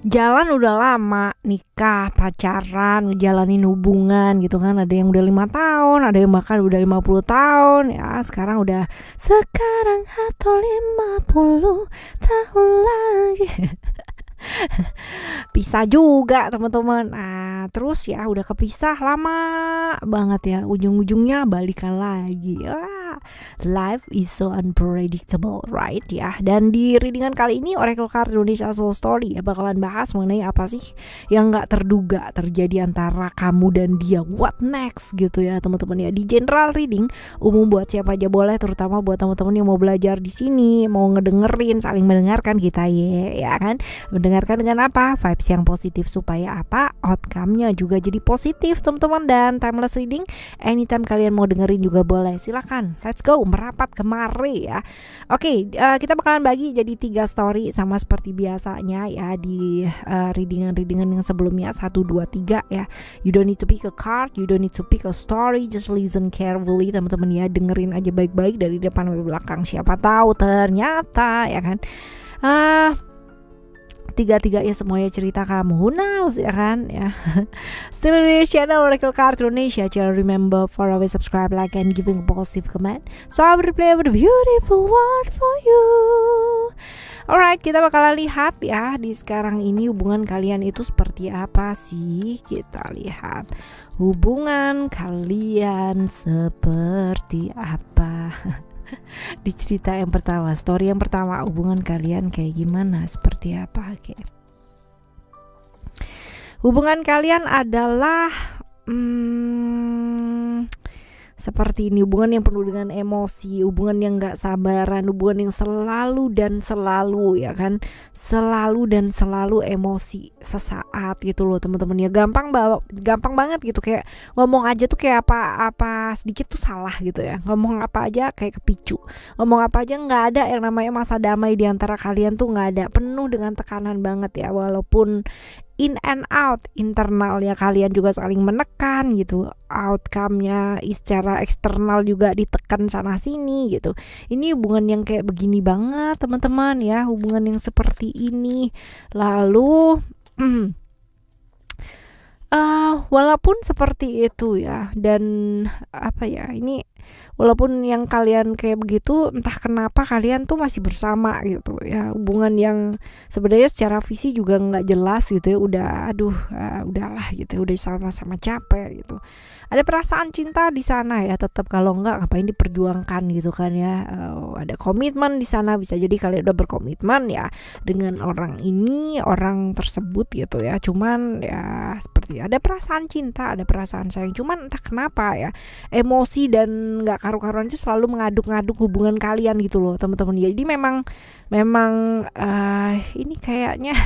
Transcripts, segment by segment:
jalan udah lama, nikah, pacaran, ngejalanin hubungan gitu kan. Ada yang udah 5 tahun, ada yang bahkan udah 50 tahun. Ya sekarang sekarang atau 50 tahun lagi. Pisah juga teman-teman. Nah terus ya udah kepisah lama banget ya, ujung-ujungnya balikan lagi. Life is so unpredictable, right ya. Dan di readingan kali ini Oracle Card Indonesia Soul Story ya bakalan bahas mengenai apa sih yang nggak terduga terjadi antara kamu dan dia. What next gitu ya teman-teman ya. Di general reading umum buat siapa aja boleh, terutama buat teman-teman yang mau belajar di sini, mau ngedengerin, saling mendengarkan kita ya kan. Mendengarkan dengan apa? Vibes yang positif supaya apa? Outcome-nya juga jadi positif teman-teman. Dan timeless reading anytime kalian mau dengerin juga boleh. Silakan. Let's go merapat kemari ya. Oke, kita bakalan bagi jadi 3 story sama seperti biasanya ya di readingan yang sebelumnya 1 2 3 ya. You don't need to pick a card, you don't need to pick a story, just listen carefully teman-teman ya. Dengerin aja baik-baik dari depan sampai belakang. Siapa tahu ternyata ya kan tiga-tiga ya semuanya cerita kamu, who knows ya kan ya. Still di channel Oracle Card Indonesia. Jangan remember for always subscribe, like and giving a positive comment, so I will replay with a beautiful word for you. Alright, kita bakalan lihat ya di sekarang ini hubungan kalian itu seperti apa sih. Kita lihat hubungan kalian seperti apa. Di cerita yang pertama, story yang pertama, hubungan kalian kayak gimana, seperti apa. Oke. Hubungan kalian adalah seperti ini, hubungan yang penuh dengan emosi, hubungan yang gak sabaran, hubungan yang selalu dan selalu ya kan, selalu dan selalu emosi sesaat gitu loh teman-teman ya. Gampang banget gitu, kayak ngomong aja tuh kayak apa sedikit tuh salah gitu ya, ngomong apa aja kayak kepicu, ngomong apa aja nggak ada yang namanya masa damai di antara kalian tuh, nggak ada, penuh dengan tekanan banget ya. Walaupun in and out internal ya kalian juga saling menekan gitu, outcome-nya secara eksternal juga ditekan sana sini gitu. Ini hubungan yang kayak begini banget teman-teman ya, hubungan yang seperti ini. Lalu walaupun seperti itu ya, dan apa ya, ini walaupun yang kalian kayak begitu, entah kenapa kalian tuh masih bersama gitu ya. Hubungan yang sebenarnya secara visi juga nggak jelas gitu ya, udahlah gitu, udah sama-sama capek gitu. Ada perasaan cinta di sana ya, tetap, kalau nggak ngapain diperjuangkan gitu kan ya. Ada komitmen di sana, bisa jadi kalian udah berkomitmen ya dengan orang ini, orang tersebut gitu ya. Cuman ya seperti ada perasaan cinta, ada perasaan sayang, cuman entah kenapa ya emosi dan nggak karu-karuan itu selalu mengaduk-ngaduk hubungan kalian gitu loh teman-teman ya. Jadi memang ini kayaknya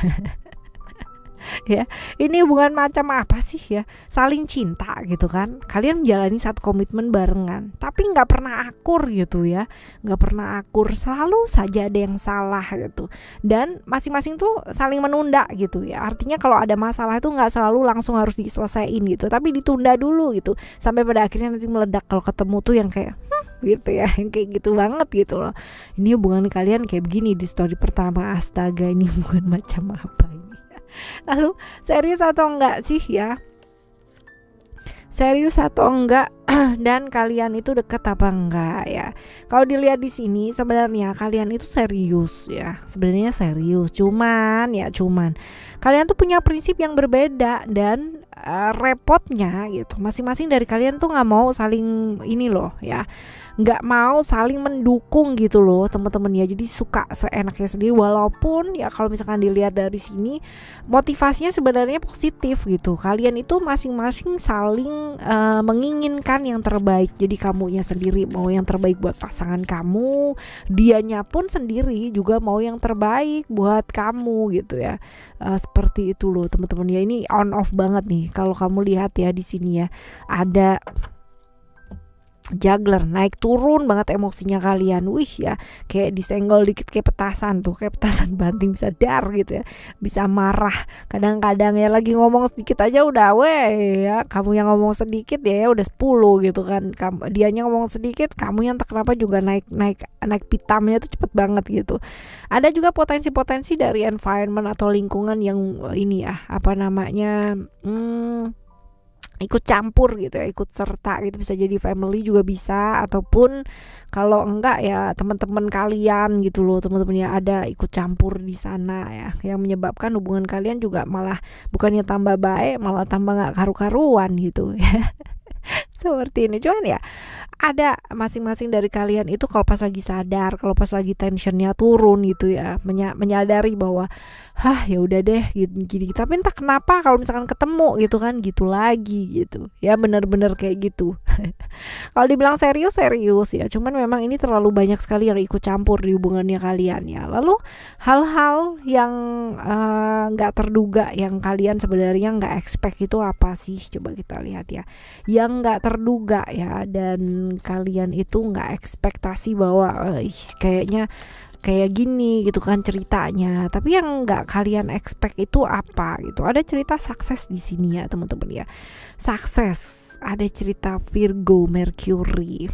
ya, ini hubungan macam apa sih ya, saling cinta gitu kan, kalian menjalani satu komitmen barengan tapi nggak pernah akur gitu ya, nggak pernah akur, selalu saja ada yang salah gitu, dan masing-masing tuh saling menunda gitu ya. Artinya kalau ada masalah itu nggak selalu langsung harus diselesaikan gitu, tapi ditunda dulu gitu sampai pada akhirnya nanti meledak kalau ketemu tuh yang kayak gitu ya, yang kayak gitu banget gitu loh. Ini hubungan kalian kayak begini di story pertama. Astaga, ini hubungan macam apa ini? Lalu serius atau enggak sih ya? Serius atau enggak? Dan kalian itu deket apa enggak ya? Kalau dilihat di sini sebenarnya kalian itu serius ya. Sebenarnya serius, cuman kalian tuh punya prinsip yang berbeda, dan repotnya gitu, masing-masing dari kalian tuh nggak mau saling ini loh ya, nggak mau saling mendukung gitu loh teman-teman ya. Jadi suka seenaknya sendiri, walaupun ya kalau misalkan dilihat dari sini motivasinya sebenarnya positif gitu. Kalian itu masing-masing saling menginginkan yang terbaik. Jadi kamunya sendiri mau yang terbaik buat pasangan kamu, dianya pun sendiri juga mau yang terbaik buat kamu gitu ya. Seperti itu loh teman-teman ya. Ini on off banget nih kalau kamu lihat ya di sini ya, ada juggler, naik turun banget emosinya kalian. Wih ya, kayak disenggol dikit kayak petasan tuh, kayak petasan banting bisa dar gitu ya. Bisa marah. Kadang-kadang ya lagi ngomong sedikit aja udah weh ya, kamu yang ngomong sedikit ya udah 10 gitu kan. Dianya ngomong sedikit, kamu yang tak kenapa juga naik pitamnya tuh cepet banget gitu. Ada juga potensi-potensi dari environment atau lingkungan yang ini ya, apa namanya? Ikut campur gitu ya, ikut serta gitu, bisa jadi family juga bisa, ataupun kalau enggak ya teman-teman kalian gitu loh, teman-teman yang ada ikut campur di sana ya, yang menyebabkan hubungan kalian juga malah bukannya tambah baik, malah tambah nggak karu-karuan gitu ya. Seperti ini, cuman ya ada masing-masing dari kalian itu kalau pas lagi sadar, kalau pas lagi tensionnya turun gitu ya, menyadari bahwa ya udah deh gini, tapi entah kenapa kalau misalkan ketemu gitu kan gitu lagi gitu ya, bener-bener kayak gitu. Kalau dibilang serius ya, cuman memang ini terlalu banyak sekali yang ikut campur di hubungannya kalian ya. Lalu hal-hal yang nggak terduga yang kalian sebenarnya nggak expect itu apa sih, coba kita lihat ya, yang nggak terduga ya, dan kalian itu nggak ekspektasi bahwa kayaknya kayak gini gitu kan ceritanya, tapi yang nggak kalian expect itu apa gitu. Ada cerita sukses di sini ya teman-teman ya, sukses, ada cerita Virgo Mercury.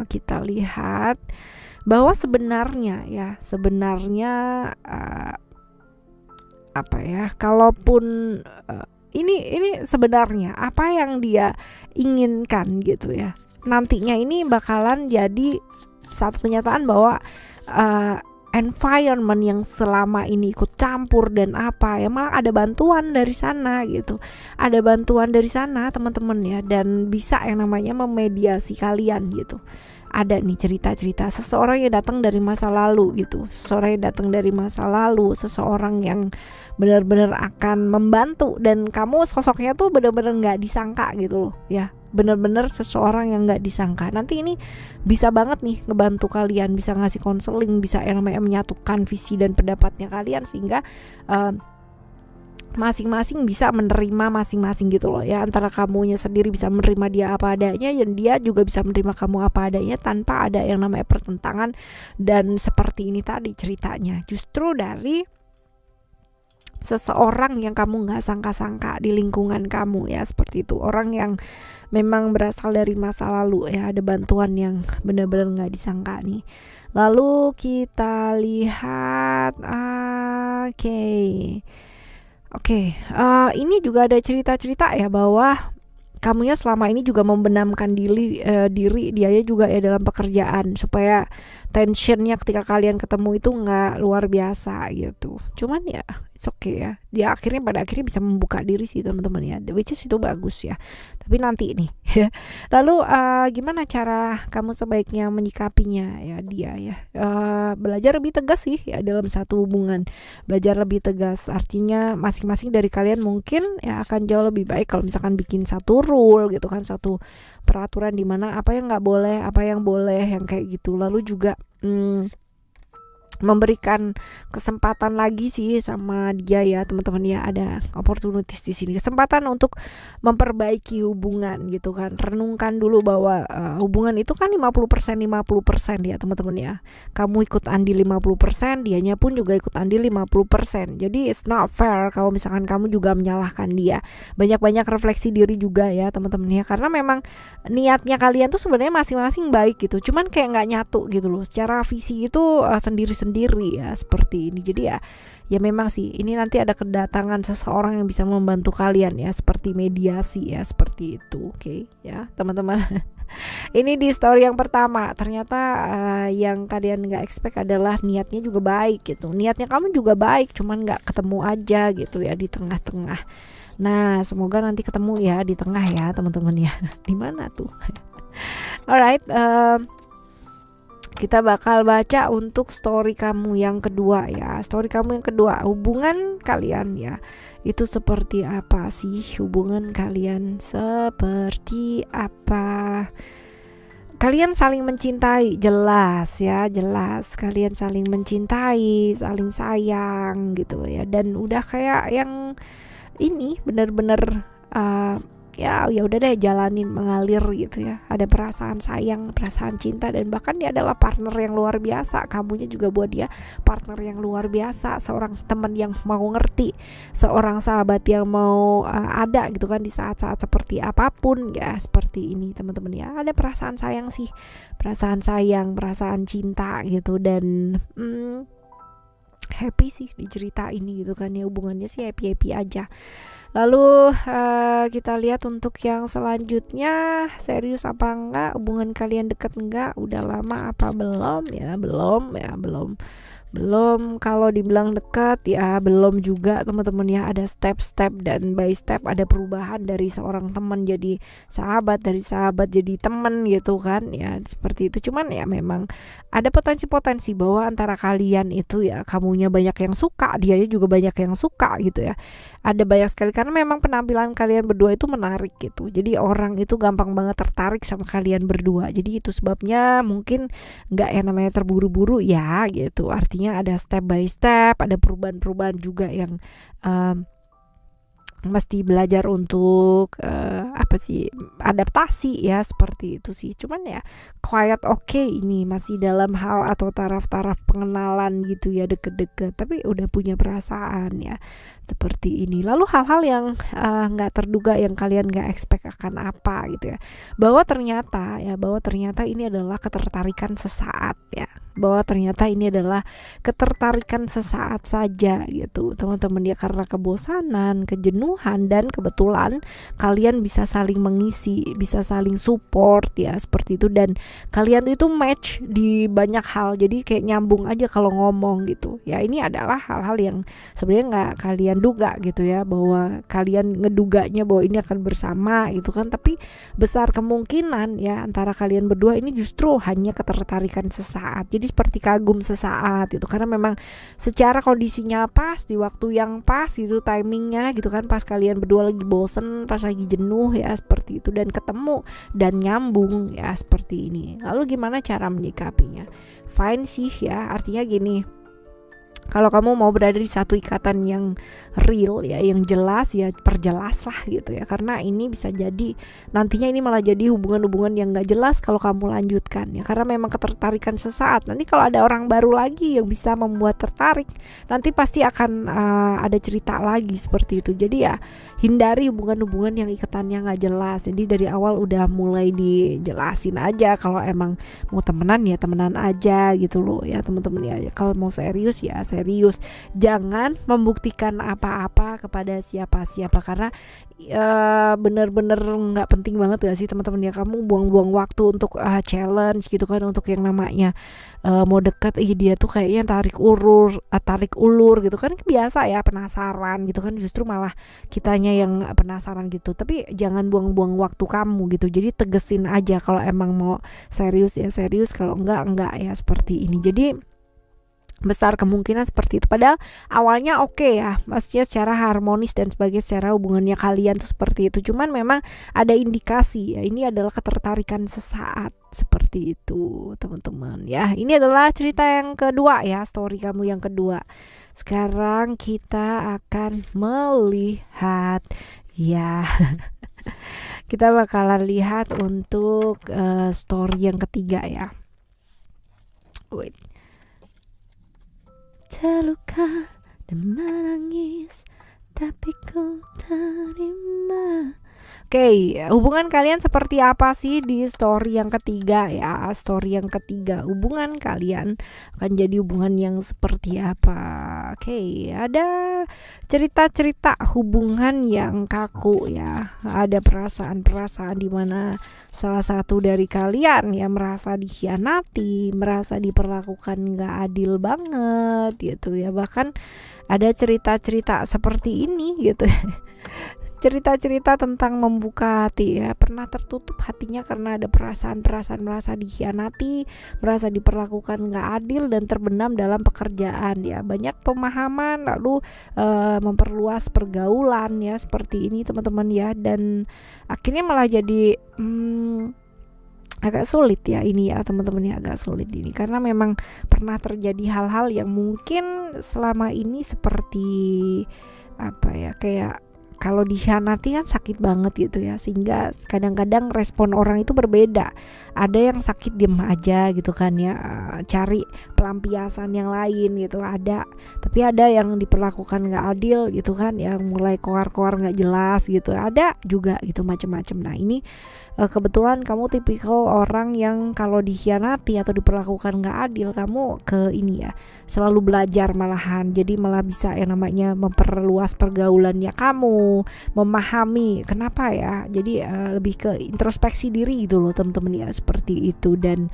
Kita lihat bahwa sebenarnya apa ya, kalaupun ini sebenarnya apa yang dia inginkan gitu ya, nantinya ini bakalan jadi satu kenyataan bahwa environment yang selama ini ikut campur dan apa ya, malah ada bantuan dari sana gitu, ada bantuan dari sana teman-teman ya, dan bisa yang namanya memediasi kalian gitu. Ada nih cerita-cerita seseorang yang datang dari masa lalu gitu, seseorang yang benar-benar akan membantu, dan kamu sosoknya tuh benar-benar nggak disangka gitu loh ya, benar-benar seseorang yang nggak disangka. Nanti ini bisa banget nih ngebantu kalian, bisa ngasih konseling, bisa yang namanya menyatukan visi dan pendapatnya kalian, sehingga masing-masing bisa menerima masing-masing gitu loh ya, antara kamunya sendiri bisa menerima dia apa adanya, dan dia juga bisa menerima kamu apa adanya tanpa ada yang namanya pertentangan. Dan seperti ini tadi ceritanya, justru dari seseorang yang kamu nggak sangka-sangka di lingkungan kamu ya, seperti itu, orang yang memang berasal dari masa lalu ya, ada bantuan yang benar-benar nggak disangka nih. Lalu kita lihat, Oke, ini juga ada cerita-cerita ya bahwa kamunya selama ini juga membenamkan diri dia juga ya dalam pekerjaan, supaya tensionnya ketika kalian ketemu itu nggak luar biasa gitu. Cuman ya it's okay ya, dia pada akhirnya bisa membuka diri sih teman-teman ya, which is itu bagus ya. Tapi nanti nih ya. Lalu gimana cara kamu sebaiknya menyikapinya ya dia ya, belajar lebih tegas sih ya dalam satu hubungan, belajar lebih tegas, artinya masing-masing dari kalian mungkin ya akan jauh lebih baik kalau misalkan bikin satu rule gitu kan, satu peraturan di mana apa yang nggak boleh, apa yang boleh, yang kayak gitu. Lalu juga memberikan kesempatan lagi sih sama dia ya teman-teman ya, ada opportunities di sini, kesempatan untuk memperbaiki hubungan gitu kan. Renungkan dulu bahwa hubungan itu kan 50% ya teman-teman ya, kamu ikut andil 50%, dianya pun juga ikut andil 50%. Jadi it's not fair kalau misalkan kamu juga menyalahkan dia. Banyak-banyak refleksi diri juga ya teman-teman ya, karena memang niatnya kalian tuh sebenarnya masing-masing baik gitu, cuman kayak nggak nyatu gitu loh, secara visi itu sendiri-sendiri ya, seperti ini. Jadi ya memang sih ini nanti ada kedatangan seseorang yang bisa membantu kalian ya, seperti mediasi ya, seperti itu. Oke ya teman-teman. Ini di story yang pertama, ternyata yang kalian nggak expect adalah niatnya juga baik gitu, niatnya kamu juga baik, cuman nggak ketemu aja gitu ya di tengah-tengah. Nah semoga nanti ketemu ya di tengah ya teman-teman ya. Di mana tuh? Alright, kita bakal baca untuk story kamu yang kedua ya. Story kamu yang kedua, hubungan kalian ya, itu seperti apa sih? Hubungan kalian seperti apa? Kalian saling mencintai, jelas ya, jelas kalian saling mencintai, saling sayang gitu ya, dan udah kayak yang ini bener-bener ya udah deh jalanin mengalir gitu ya. Ada perasaan sayang, perasaan cinta, dan bahkan dia adalah partner yang luar biasa. Kamunya juga buat dia partner yang luar biasa, seorang teman yang mau ngerti, seorang sahabat yang mau ada gitu kan di saat-saat seperti apapun ya, seperti ini teman-teman ya. Ada perasaan sayang sih, perasaan sayang, perasaan cinta gitu, dan happy sih di cerita ini gitu kan ya, hubungannya sih happy aja. Lalu kita lihat untuk yang selanjutnya, serius apa enggak, hubungan kalian dekat enggak, udah lama apa belum ya, belum. Kalau dibilang dekat ya belum juga teman-teman ya. Ada step-step dan by step, ada perubahan dari seorang teman jadi sahabat, dari sahabat jadi teman gitu kan ya, seperti itu. Cuman ya memang ada potensi-potensi bahwa antara kalian itu ya, kamunya banyak yang suka, dianya juga banyak yang suka gitu ya. Ada banyak sekali, karena memang penampilan kalian berdua itu menarik gitu. Jadi orang itu gampang banget tertarik sama kalian berdua. Jadi itu sebabnya mungkin nggak yang namanya terburu-buru ya gitu. Artinya ada step by step, ada perubahan-perubahan juga yang mesti belajar untuk adaptasi ya, seperti itu sih. Cuman ya quiet oke, ini masih dalam hal atau taraf-taraf pengenalan gitu ya, deket-deket, tapi udah punya perasaan ya, seperti ini. Lalu hal-hal yang nggak terduga yang kalian nggak expect akan apa gitu ya, bahwa ternyata ini adalah ketertarikan sesaat ya, bahwa ternyata ini adalah ketertarikan sesaat saja gitu teman-teman ya, karena kebosanan, kejenuhan, dan kebetulan kalian bisa saling mengisi, bisa saling support ya, seperti itu. Dan kalian itu match di banyak hal, jadi kayak nyambung aja kalau ngomong gitu ya. Ini adalah hal-hal yang sebenarnya nggak kalian duga gitu ya, bahwa kalian ngeduganya bahwa ini akan bersama gitu kan, tapi besar kemungkinan ya antara kalian berdua ini justru hanya ketertarikan sesaat. Jadi seperti kagum sesaat gitu, karena memang secara kondisinya pas, di waktu yang pas gitu, timingnya gitu kan, pas kalian berdua lagi bosen, pas lagi jenuh ya, seperti itu, dan ketemu dan nyambung ya, seperti ini. Lalu gimana cara menyikapinya? Fine sih ya, artinya gini, kalau kamu mau berada di satu ikatan yang real ya, yang jelas ya, perjelas lah gitu ya, karena ini bisa jadi nantinya ini malah jadi hubungan-hubungan yang gak jelas kalau kamu lanjutkan ya, karena memang ketertarikan sesaat. Nanti kalau ada orang baru lagi yang bisa membuat tertarik, nanti pasti akan ada cerita lagi, seperti itu. Jadi ya hindari hubungan-hubungan yang ikatannya gak jelas. Jadi dari awal udah mulai dijelasin aja, kalau emang mau temenan ya temenan aja gitu loh ya teman-teman ya. Kalau mau serius ya serius, jangan membuktikan apa-apa kepada siapa-siapa, karena bener-bener nggak penting banget gak sih teman-teman ya, kamu buang-buang waktu untuk challenge gitu kan, untuk yang namanya mau deket, dia tuh kayaknya tarik ulur gitu kan, biasa ya, penasaran gitu kan, justru malah kitanya yang penasaran gitu. Tapi jangan buang-buang waktu kamu gitu, jadi tegesin aja kalau emang mau serius ya serius, kalau enggak ya, seperti ini. Jadi besar kemungkinan seperti itu. Padahal awalnya oke ya, maksudnya secara harmonis dan sebagai secara hubungannya kalian tuh seperti itu. Cuman memang ada indikasi ya, ini adalah ketertarikan sesaat, seperti itu teman-teman ya. Ini adalah cerita yang kedua ya, story kamu yang kedua. Sekarang kita akan melihat ya kita bakalan lihat untuk story yang ketiga ya. Wait. Terluka dan menangis, tapi ku terima. Oke, hubungan kalian seperti apa sih di story yang ketiga ya? Story yang ketiga, hubungan kalian akan jadi hubungan yang seperti apa? Oke, ada cerita-cerita hubungan yang kaku ya. Ada perasaan-perasaan di mana salah satu dari kalian ya merasa dikhianati, merasa diperlakukan nggak adil banget gitu ya. Bahkan ada cerita-cerita seperti ini gitu. Cerita-cerita tentang membuka hati ya, pernah tertutup hatinya karena ada perasaan-perasaan merasa dikhianati, merasa diperlakukan nggak adil, dan terbenam dalam pekerjaan ya. Banyak pemahaman, lalu memperluas pergaulan ya, seperti ini teman-teman ya, dan akhirnya malah jadi agak sulit ya ini ya teman-teman ya, agak sulit ini karena memang pernah terjadi hal-hal yang mungkin selama ini seperti apa ya, kayak kalau dikhianati kan sakit banget gitu ya, sehingga kadang-kadang respon orang itu berbeda. Ada yang sakit diem aja gitu kan ya, cari pelampiasan yang lain gitu, ada. Tapi ada yang diperlakukan nggak adil gitu kan, yang mulai koar-koar nggak jelas gitu, ada juga gitu, macam-macam. Nah ini kebetulan kamu tipikal orang yang kalau dikhianati atau diperlakukan nggak adil, kamu ke ini ya, selalu belajar malahan, jadi malah bisa yang namanya memperluas pergaulannya kamu, memahami kenapa ya, jadi lebih ke introspeksi diri gitu loh teman-teman ya, seperti itu. Dan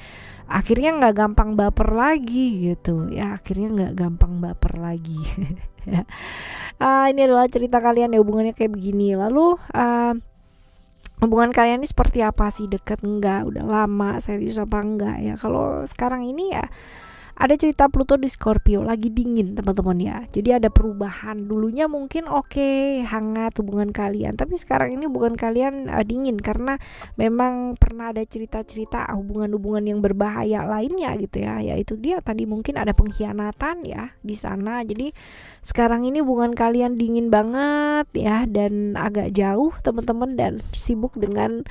akhirnya nggak gampang baper lagi gitu ya, akhirnya nggak gampang baper lagi. Ya. Ini adalah cerita kalian ya, hubungannya kayak begini. Lalu hubungan kalian ini seperti apa sih? Deket enggak? Udah lama? Serius apa enggak ya? Kalau sekarang ini ya ada cerita Pluto di Scorpio lagi dingin teman-teman ya. Jadi ada perubahan. Dulunya mungkin oke, hangat hubungan kalian, tapi sekarang ini hubungan kalian dingin karena memang pernah ada cerita-cerita hubungan-hubungan yang berbahaya lainnya gitu ya. Yaitu dia tadi mungkin ada pengkhianatan ya di sana. Jadi sekarang ini hubungan kalian dingin banget ya, dan agak jauh teman-teman, dan sibuk dengan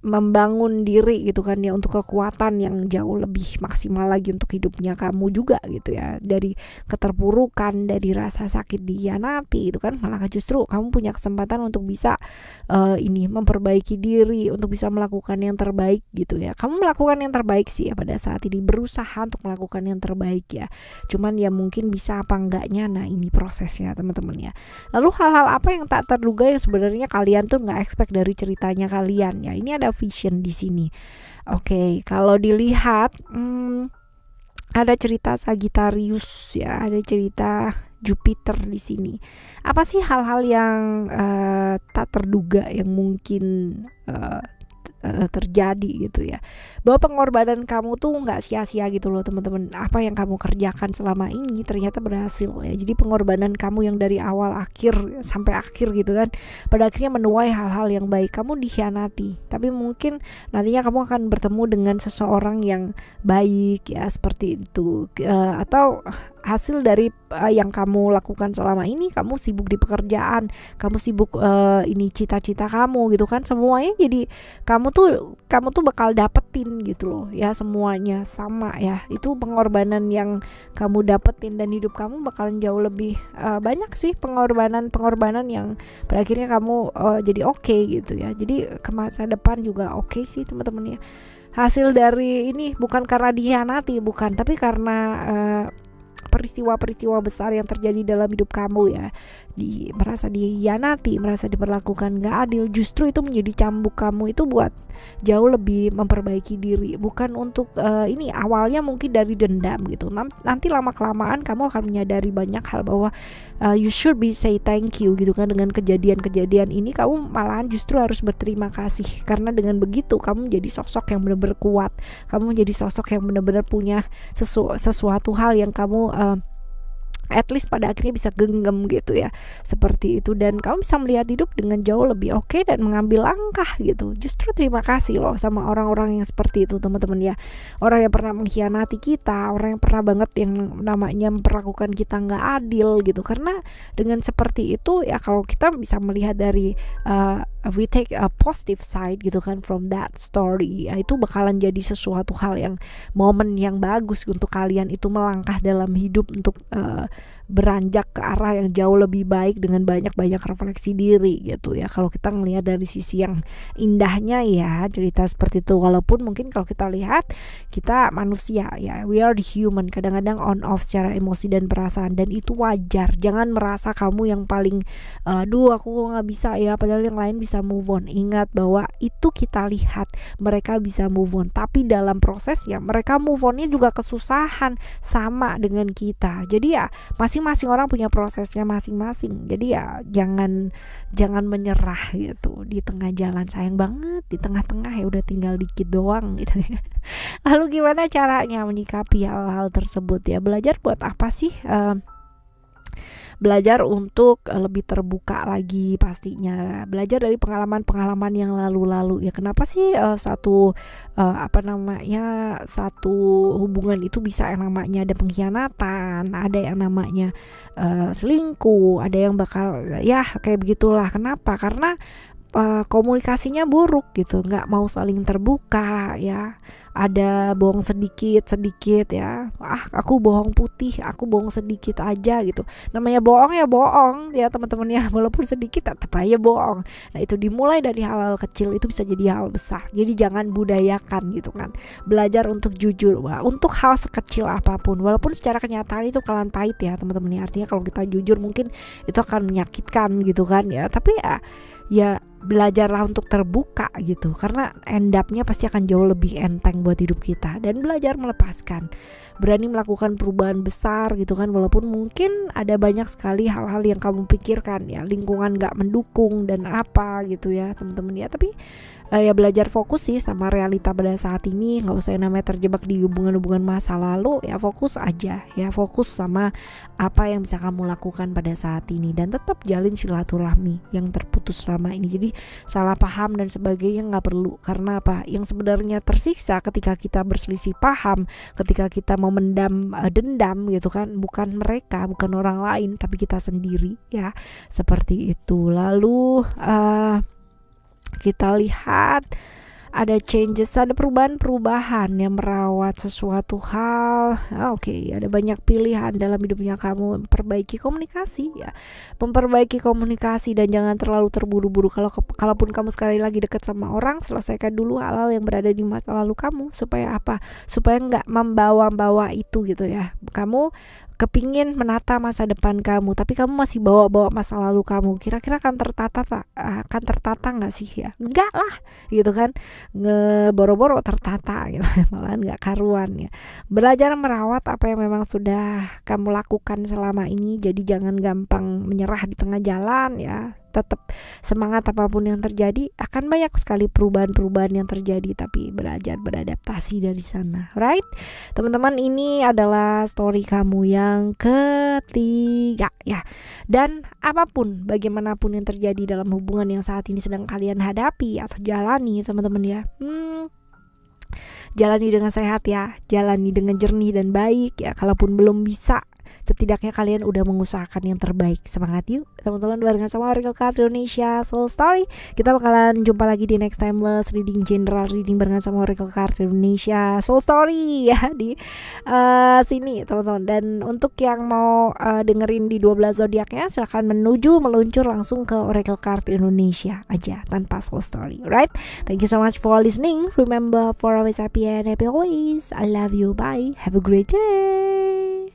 membangun diri gitu kan ya, untuk kekuatan yang jauh lebih maksimal lagi untuk hidupnya kamu juga gitu ya, dari keterpurukan, dari rasa sakit dikhianati itu kan, malah justru kamu punya kesempatan untuk bisa ini memperbaiki diri, untuk bisa melakukan yang terbaik gitu ya. Kamu melakukan yang terbaik sih ya pada saat ini, berusaha untuk melakukan yang terbaik ya, cuman ya mungkin bisa apa enggaknya, nah ini prosesnya teman-teman ya. Lalu hal-hal apa yang tak terduga yang sebenarnya kalian tuh nggak expect dari ceritanya kalian ya, ini ada vision di sini. Oke, kalau dilihat ada cerita Sagittarius ya, ada cerita Jupiter di sini. Apa sih hal-hal yang tak terduga yang mungkin terjadi gitu ya, bahwa pengorbanan kamu tuh nggak sia-sia gitu loh teman-teman. Apa yang kamu kerjakan selama ini ternyata berhasil ya. Jadi pengorbanan kamu yang dari awal akhir sampai akhir gitu kan, pada akhirnya menuai hal-hal yang baik. Kamu dikhianati, tapi mungkin nantinya kamu akan bertemu dengan seseorang yang baik ya, seperti itu. Atau hasil dari yang kamu lakukan selama ini, kamu sibuk di pekerjaan, kamu sibuk ini cita-cita kamu gitu kan, semuanya jadi kamu tuh bakal dapetin gitu loh ya, semuanya sama ya. Itu pengorbanan yang kamu dapetin, dan hidup kamu bakalan jauh lebih banyak sih pengorbanan yang pada akhirnya kamu jadi oke gitu ya. Jadi ke masa depan juga oke sih teman-teman ya. Hasil dari ini bukan karena dikhianati, bukan, tapi karena peristiwa-peristiwa besar yang terjadi dalam hidup kamu ya, merasa dikhianati, merasa diperlakukan gak adil, justru itu menjadi cambuk kamu itu buat jauh lebih memperbaiki diri, bukan untuk ini awalnya mungkin dari dendam gitu. Nanti lama-kelamaan kamu akan menyadari banyak hal bahwa you should be say thank you gitu kan. Dengan kejadian-kejadian ini kamu malahan justru harus berterima kasih, karena dengan begitu kamu menjadi sosok yang benar-benar kuat, kamu menjadi sosok yang benar-benar punya sesuatu hal yang kamu at least pada akhirnya bisa genggam gitu ya, seperti itu. Dan kamu bisa melihat hidup dengan jauh lebih oke dan mengambil langkah gitu. Justru terima kasih loh sama orang-orang yang seperti itu teman-teman ya, orang yang pernah mengkhianati kita, orang yang pernah banget yang namanya memperlakukan kita nggak adil gitu. Karena dengan seperti itu ya, kalau kita bisa melihat dari we take a positive side gitu kan from that story ya, itu bakalan jadi sesuatu hal yang momen yang bagus untuk kalian itu melangkah dalam hidup untuk beranjak ke arah yang jauh lebih baik dengan banyak-banyak refleksi diri gitu ya. Kalau kita ngelihat dari sisi yang indahnya ya cerita seperti itu, walaupun mungkin kalau kita lihat kita manusia ya, we are the human, kadang-kadang on off secara emosi dan perasaan, dan itu wajar. Jangan merasa kamu yang paling aku nggak bisa ya, padahal yang lain bisa move on. Ingat bahwa itu kita lihat mereka bisa move on, tapi dalam proses ya mereka move onnya juga kesusahan sama dengan kita. Jadi ya masing-masing orang punya prosesnya masing-masing. Jadi ya jangan menyerah gitu di tengah jalan. Sayang banget di tengah-tengah ya udah tinggal dikit doang gitu ya. Lalu gimana caranya menyikapi hal-hal tersebut ya? Belajar buat apa sih? belajar untuk lebih terbuka lagi pastinya, belajar dari pengalaman-pengalaman yang lalu-lalu ya. Kenapa sih satu hubungan itu bisa yang namanya ada pengkhianatan, ada yang namanya selingkuh, ada yang bakal ya kayak begitulah. Kenapa? Karena komunikasinya buruk gitu, nggak mau saling terbuka ya, ada bohong sedikit ya, aku bohong putih, aku bohong sedikit aja gitu. Namanya bohong ya bohong ya teman-teman ya, walaupun sedikit tetap aja bohong. Nah itu dimulai dari hal-hal kecil itu bisa jadi hal besar, jadi jangan budayakan gitu kan. Belajar untuk jujur untuk hal sekecil apapun, walaupun secara kenyataan itu kalian pahit ya teman-teman ya. Artinya kalau kita jujur mungkin itu akan menyakitkan gitu kan ya, tapi ya belajarlah untuk terbuka gitu, karena end up-nya pasti akan jauh lebih enteng buat hidup kita. Dan belajar melepaskan, berani melakukan perubahan besar gitu kan, walaupun mungkin ada banyak sekali hal-hal yang kamu pikirkan ya, lingkungan gak mendukung dan apa gitu ya teman-teman ya. Tapi ya belajar fokus sih sama realita pada saat ini, nggak usah yang namanya terjebak di hubungan-hubungan masa lalu ya. Fokus aja ya, fokus sama apa yang bisa kamu lakukan pada saat ini, dan tetap jalin silaturahmi yang terputus selama ini. Jadi salah paham dan sebagainya nggak perlu, karena apa, yang sebenarnya tersiksa ketika kita berselisih paham, ketika kita memendam dendam gitu kan, bukan mereka, bukan orang lain, tapi kita sendiri ya, seperti itu. Lalu kita lihat ada changes, ada perubahan-perubahan yang merawat sesuatu hal. Oke, ada banyak pilihan dalam hidupnya kamu. Memperbaiki komunikasi ya, memperbaiki komunikasi dan jangan terlalu terburu-buru. Kalaupun kamu sekali lagi dekat sama orang, selesaikan dulu hal-hal yang berada di masa lalu kamu, supaya apa? Supaya nggak membawa-bawa itu gitu ya. Kamu kepingin menata masa depan kamu, tapi kamu masih bawa-bawa masa lalu kamu. Kira-kira akan tertata nggak sih ya? Enggak lah, gitu kan? Boro-boro tertata gitu, malah nggak karuan ya. Belajar merawat apa yang memang sudah kamu lakukan selama ini. Jadi jangan gampang menyerah di tengah jalan ya. Tetap semangat apapun yang terjadi, akan banyak sekali perubahan-perubahan yang terjadi, tapi belajar beradaptasi dari sana, right? Teman-teman, ini adalah story kamu yang ketiga ya. Dan apapun, bagaimanapun yang terjadi dalam hubungan yang saat ini sedang kalian hadapi atau jalani teman-teman ya, jalani dengan sehat ya, jalani dengan jernih dan baik ya. Kalaupun belum bisa, setidaknya kalian udah mengusahakan yang terbaik. Semangat yuk teman-teman, barengan sama Oracle Card Indonesia Soul Story. Kita bakalan jumpa lagi di next timeless reading, general reading barengan sama Oracle Card Indonesia Soul Story ya, di sini teman-teman. Dan untuk yang mau dengerin di 12 zodiaknya, silahkan meluncur langsung ke Oracle Card Indonesia aja tanpa Soul Story, right? Thank you so much for listening. Remember, for always happy and happy always. I love you. Bye. Have a great day.